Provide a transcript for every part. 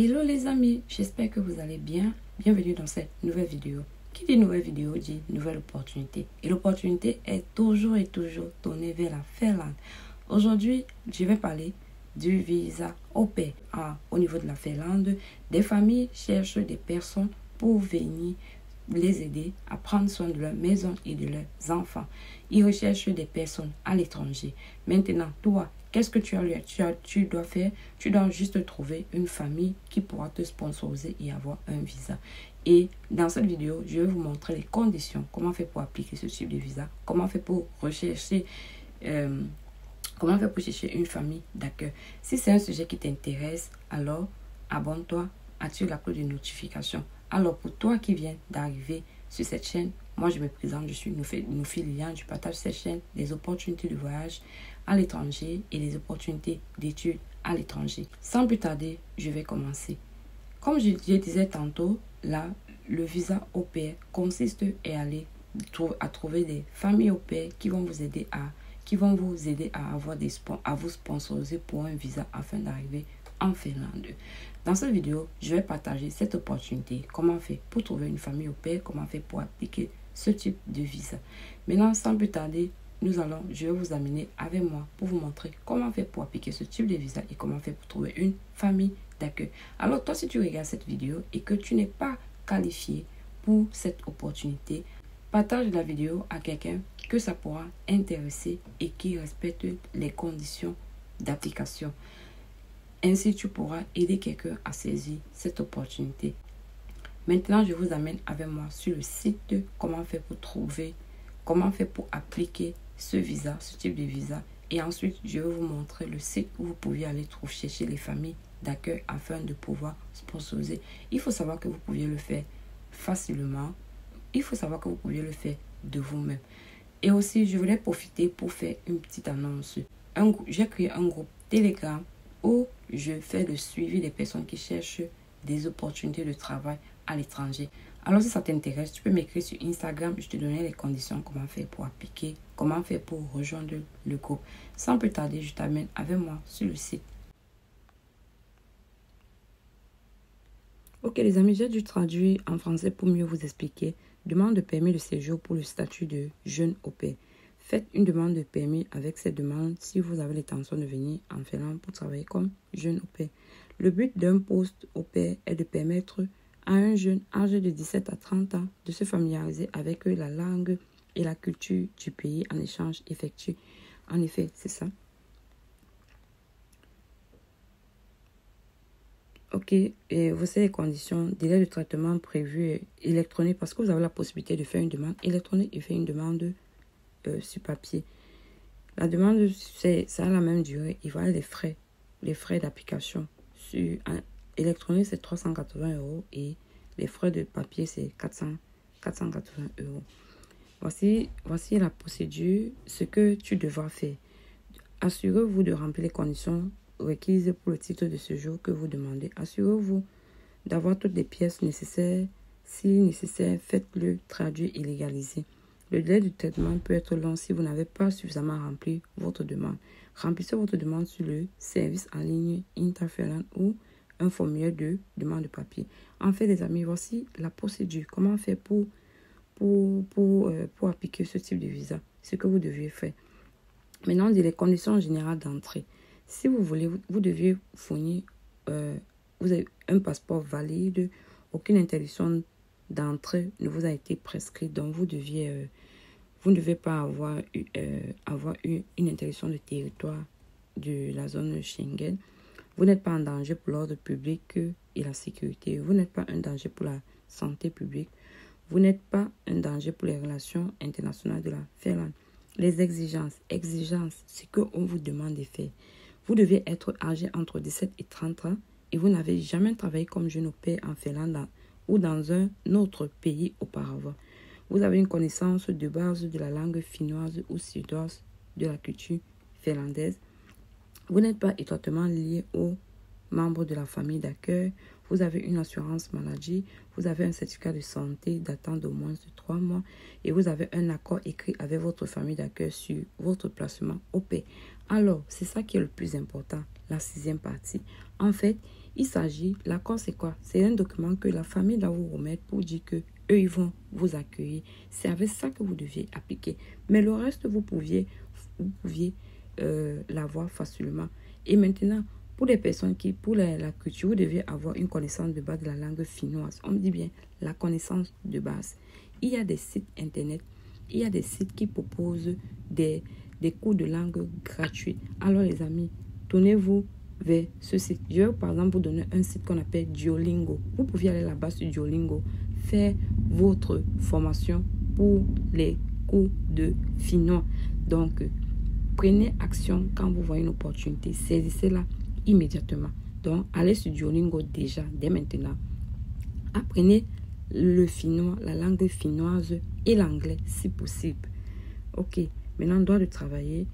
Hello les amis, j'espère que vous allez bien. Bienvenue dans cette nouvelle vidéo. Qui dit nouvelle vidéo dit nouvelle opportunité. Et l'opportunité est toujours tournée vers la Finlande. Aujourd'hui, je vais parler du visa au pair. Au niveau de la Finlande, des familles cherchent des personnes pour venir les aider à prendre soin de leur maison et de leurs enfants. Ils recherchent des personnes à l'étranger. Maintenant, toi, qu'est-ce que tu dois faire? Tu dois juste trouver une famille qui pourra te sponsoriser et avoir un visa. Et dans cette vidéo, je vais vous montrer les conditions, comment faire pour appliquer ce type de visa, comment faire pour rechercher une famille d'accueil. Si c'est un sujet qui t'intéresse, alors abonne-toi, active la cloche de notification. Alors pour toi qui viens d'arriver sur cette chaîne, moi je me présente, je suis Noufi Liliane, je partage cette chaîne, des opportunités de voyage à l'étranger et des opportunités d'études à l'étranger. Sans plus tarder, je vais commencer. Comme je disais tantôt, là, le visa au pair consiste à trouver des familles au pair qui vont vous aider à vous sponsoriser pour un visa afin d'arriver en Finlande. Dans cette vidéo, je vais partager cette opportunité, comment faire pour trouver une famille au pair, comment faire pour appliquer ce type de visa. Maintenant, sans plus tarder, je vais vous amener avec moi pour vous montrer comment faire pour appliquer ce type de visa et comment faire pour trouver une famille d'accueil. Alors toi, si tu regardes cette vidéo et que tu n'es pas qualifié pour cette opportunité, partage la vidéo à quelqu'un que ça pourra intéresser et qui respecte les conditions d'application. Ainsi, tu pourras aider quelqu'un à saisir cette opportunité. Maintenant, je vous amène avec moi sur le site de comment faire pour appliquer ce type de visa. Et ensuite, je vais vous montrer le site où vous pouvez aller chercher les familles d'accueil afin de pouvoir sponsoriser. Il faut savoir que vous pouvez le faire facilement. Il faut savoir que vous pouvez le faire de vous-même. Et aussi, je voulais profiter pour faire une petite annonce. J'ai créé un groupe Telegram où je fais le suivi des personnes qui cherchent des opportunités de travail à l'étranger. Alors si ça t'intéresse, tu peux m'écrire sur Instagram, je te donnerai les conditions, comment faire pour appliquer, comment faire pour rejoindre le groupe. Sans plus tarder, je t'amène avec moi sur le site. Ok les amis, j'ai dû traduire en français pour mieux vous expliquer. Demande de permis de séjour pour le statut de jeune au pair. Faites une demande de permis avec cette demande si vous avez l'intention de venir en Finlande pour travailler comme jeune au pair. Le but d'un poste au pair est de permettre à un jeune âgé de 17 à 30 ans de se familiariser avec la langue et la culture du pays en échange effectué. En effet, c'est ça. Ok, et vous savez les conditions, délai de traitement prévu électronique parce que vous avez la possibilité de faire une demande électronique et faire une demande sur papier. La demande, ça a la même durée. Il va y avoir les frais d'application. Électronique, c'est 380 € et les frais de papier, c'est 480 €. Voici la procédure, ce que tu devras faire. Assurez-vous de remplir les conditions requises pour le titre de séjour que vous demandez. Assurez-vous d'avoir toutes les pièces nécessaires. Si nécessaire, faites-le traduire et légaliser. Le délai de traitement peut être long si vous n'avez pas suffisamment rempli votre demande. Remplissez votre demande sur le service en ligne Interfinland ou un formulaire de demande de papier. En fait, les amis, voici la procédure. Comment faire pour appliquer ce type de visa. Ce que vous deviez faire. Maintenant, on dit les conditions générales d'entrée. Si vous voulez, vous deviez fournir vous avez un passeport valide, aucune interdiction d'entrée ne vous a été prescrite, donc vous ne devez pas avoir eu une interdiction de territoire de la zone Schengen. Vous n'êtes pas en danger pour l'ordre public et la sécurité. Vous n'êtes pas un danger pour la santé publique. Vous n'êtes pas un danger pour les relations internationales de la Finlande. Les exigences, c'est qu'on vous demande de faire. Vous devez être âgé entre 17 et 30 ans et vous n'avez jamais travaillé comme jeune au pair en Finlande ou dans un autre pays auparavant. Vous avez une connaissance de base de la langue finnoise ou suédoise de la culture finlandaise. Vous n'êtes pas étroitement lié au membre de la famille d'accueil, vous avez une assurance maladie, vous avez un certificat de santé datant de moins de 3 mois et vous avez un accord écrit avec votre famille d'accueil sur votre placement au pair. Alors, c'est ça qui est le plus important, la 6e partie. En fait, il s'agit, l'accord c'est quoi? C'est un document que la famille doit vous remettre pour dire que eux ils vont vous accueillir. C'est avec ça que vous deviez appliquer. Mais le reste, vous pouviez l'avoir facilement. Et maintenant, pour les personnes qui, pour la culture, vous deviez avoir une connaissance de base de la langue finnoise. On dit bien la connaissance de base. Il y a des sites internet, il y a des sites qui proposent des cours de langue gratuits. Alors les amis, tournez-vous vers ce site. Je vais par exemple vous donner un site qu'on appelle Duolingo. Vous pouvez aller là-bas sur Duolingo, faire votre formation pour les cours de finnois. Donc, prenez action quand vous voyez une opportunité. Saisissez-la immédiatement. Donc, allez sur Duolingo déjà, dès maintenant. Apprenez le finnois, la langue finnoise et l'anglais si possible. Ok, maintenant, droit de travailler.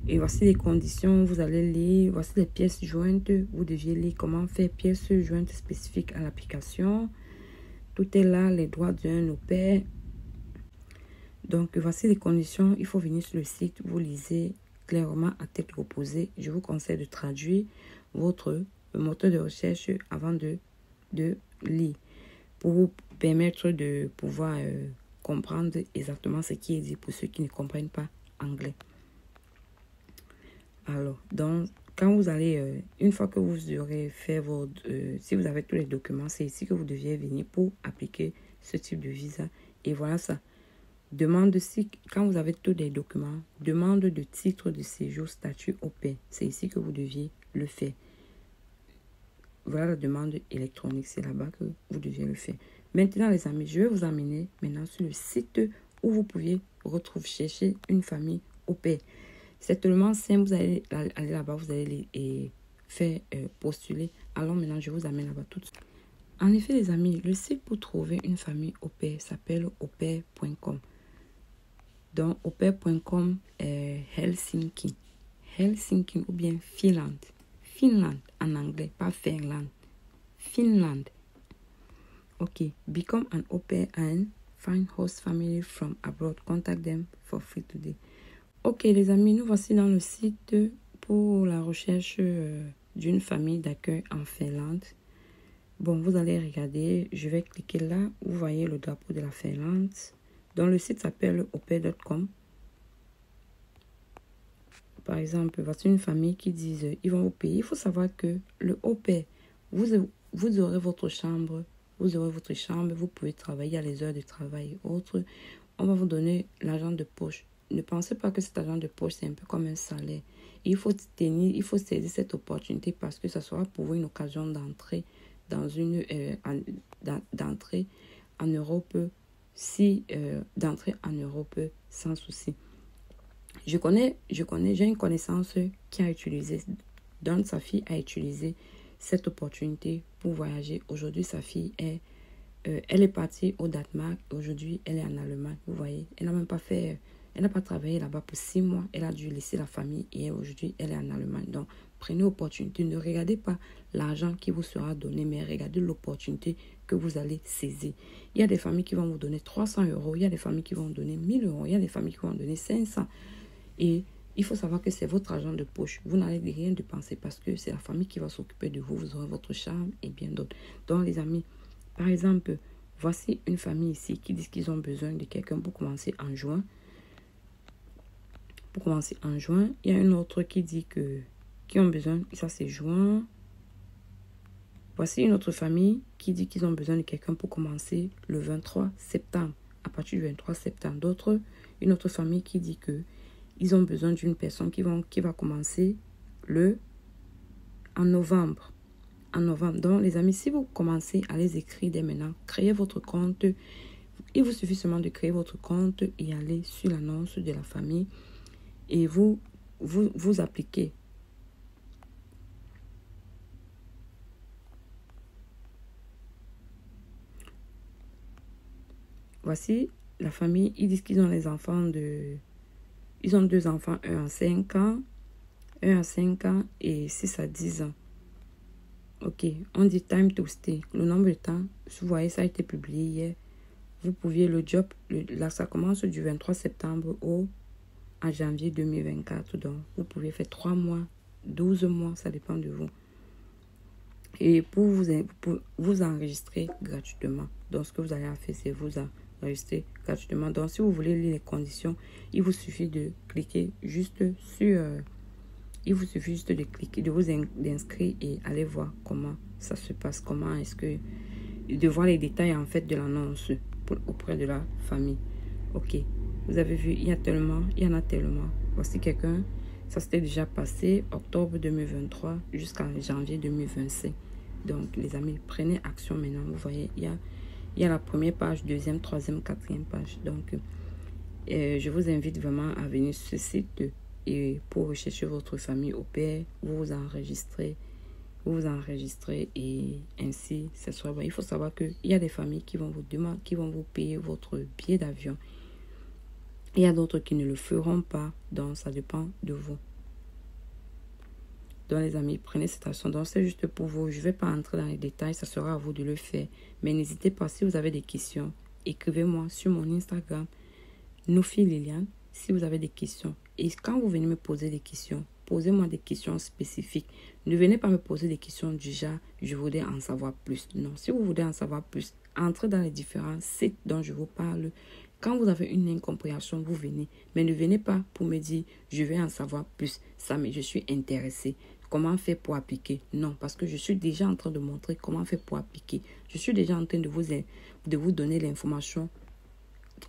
Et voici les conditions, vous allez lire. Voici les pièces jointes. Vous deviez lire comment faire pièces jointes spécifiques à l'application. Tout est là, les droits d'un au pair. Donc, voici les conditions. Il faut venir sur le site. Vous lisez clairement à tête reposée. Je vous conseille de traduire votre moteur de recherche avant de lire pour vous permettre de pouvoir comprendre exactement ce qui est dit pour ceux qui ne comprennent pas anglais. Alors, donc, quand vous allez, une fois que vous aurez fait votre, si vous avez tous les documents, c'est ici que vous deviez venir pour appliquer ce type de visa. Et voilà ça. Demande si, quand vous avez tous les documents, demande de titre de séjour statut au pair. C'est ici que vous deviez le faire. Voilà la demande électronique, c'est là-bas que vous deviez le faire. Maintenant les amis, je vais vous amener maintenant sur le site où vous pouvez chercher une famille au pair. C'est tellement simple, vous allez aller là-bas, vous allez les faire postuler. Alors maintenant, je vous amène là-bas tout de suite. En effet les amis, le site pour trouver une famille au pair s'appelle aupair.com. Donc, aupair.com est Helsinki. Helsinki ou bien Finlande. Finlande en anglais, pas Finlande. Finlande. Ok. Become an au pair and find host family from abroad. Contact them for free today. Ok, les amis, nous voici dans le site pour la recherche d'une famille d'accueil en Finlande. Bon, vous allez regarder. Je vais cliquer là. Vous voyez le drapeau de la Finlande. Donc, le site s'appelle aupair.com. Par exemple, voici une famille qui dit ils vont vous payer. Il faut savoir que le au pair, vous aurez votre chambre. Vous aurez votre chambre. Vous pouvez travailler à les heures de travail et autres. On va vous donner l'argent de poche. Ne pensez pas que cet argent de poche, c'est un peu comme un salaire. Il faut saisir cette opportunité parce que ça sera pour vous une occasion d'entrer dans d'entrer en Europe. D'entrer en Europe sans souci. J'ai une connaissance qui a utilisé, dont sa fille a utilisé cette opportunité pour voyager. Aujourd'hui, sa fille elle est partie au Danemark. Aujourd'hui, elle est en Allemagne. Vous voyez, elle n'a pas travaillé là-bas pour 6 mois. Elle a dû laisser la famille et aujourd'hui, elle est en Allemagne. Donc, prenez l'opportunité. Ne regardez pas l'argent qui vous sera donné, mais regardez l'opportunité que vous allez saisir. Il y a des familles qui vont vous donner 300 €. Il y a des familles qui vont vous donner 1000 €. Il y a des familles qui vont vous donner 500. Et il faut savoir que c'est votre argent de poche. Vous n'allez rien dépenser parce que c'est la famille qui va s'occuper de vous. Vous aurez votre chambre et bien d'autres. Donc, les amis, par exemple, voici une famille ici qui dit qu'ils ont besoin de quelqu'un pour commencer en juin. Il y a une autre qui dit qui ont besoin, ça c'est juin. Voici une autre famille qui dit qu'ils ont besoin de quelqu'un pour commencer le 23 septembre. À partir du 23 septembre. Une autre famille qui dit ils ont besoin d'une personne qui va commencer en novembre. Donc, les amis, si vous commencez à les écrire dès maintenant, créez votre compte. Il vous suffit seulement de créer votre compte et aller sur l'annonce de la famille et vous appliquez. Voici la famille. Ils disent qu'ils ont les enfants ils ont 2 enfants, un à 5 ans et 6 à 10 ans. Ok, on dit time to stay. Le nombre de temps, si vous voyez, ça a été publié hier. Vous pouviez le job, là ça commence du 23 septembre à janvier 2024. Donc, vous pouvez faire 3 mois, 12 mois, ça dépend de vous. Et pour vous enregistrer gratuitement. Donc, ce que vous allez faire, c'est vous enregistrer gratuitement. Donc, si vous voulez lire les conditions, il vous suffit de cliquer juste sur... il vous suffit juste de cliquer, de vous inscrire et aller voir comment ça se passe. Comment est-ce que... De voir les détails, en fait, de l'annonce auprès de la famille. Ok. Vous avez vu, il y en a tellement. Voici quelqu'un. Ça s'était déjà passé octobre 2023 jusqu'à janvier 2025. Donc, les amis, prenez action maintenant. Vous voyez, il y a la première page, deuxième, troisième, quatrième page. Donc, je vous invite vraiment à venir sur ce site et pour rechercher votre famille au pair, vous vous enregistrez et ainsi, ce sera bon. Il faut savoir qu'il y a des familles qui vont vous demander, qui vont vous payer votre billet d'avion. Il y a d'autres qui ne le feront pas, donc ça dépend de vous. Donc les amis, prenez cette action. Donc c'est juste pour vous. Je ne vais pas entrer dans les détails, ça sera à vous de le faire. Mais n'hésitez pas, si vous avez des questions, écrivez-moi sur mon Instagram, Nofi Liliane, si vous avez des questions. Et quand vous venez me poser des questions, posez-moi des questions spécifiques. Ne venez pas me poser des questions du genre, je voudrais en savoir plus. Non, si vous voulez en savoir plus, entrez dans les différents sites dont je vous parle. Quand vous avez une incompréhension, vous venez. Mais ne venez pas pour me dire, je vais en savoir plus. Ça, mais je suis intéressé. Comment faire pour appliquer? Non, parce que je suis déjà en train de montrer comment faire pour appliquer. Je suis déjà en train de vous donner l'information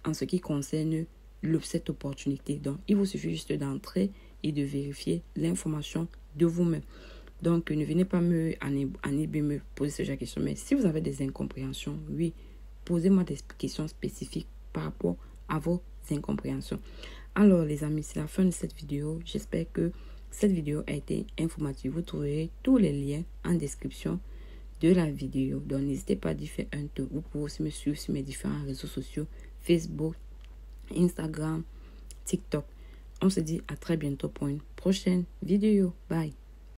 en ce qui concerne cette opportunité. Donc, il vous suffit juste d'entrer et de vérifier l'information de vous-même. Donc, ne venez pas me poser ce genre de questions. Mais si vous avez des incompréhensions, oui, posez-moi des questions spécifiques par rapport à vos incompréhensions. Alors, les amis, c'est la fin de cette vidéo. J'espère que cette vidéo a été informative. Vous trouverez tous les liens en description de la vidéo. Donc, n'hésitez pas à faire un tour. Vous pouvez aussi me suivre sur mes différents réseaux sociaux, Facebook, Instagram, TikTok. On se dit à très bientôt pour une prochaine vidéo. Bye.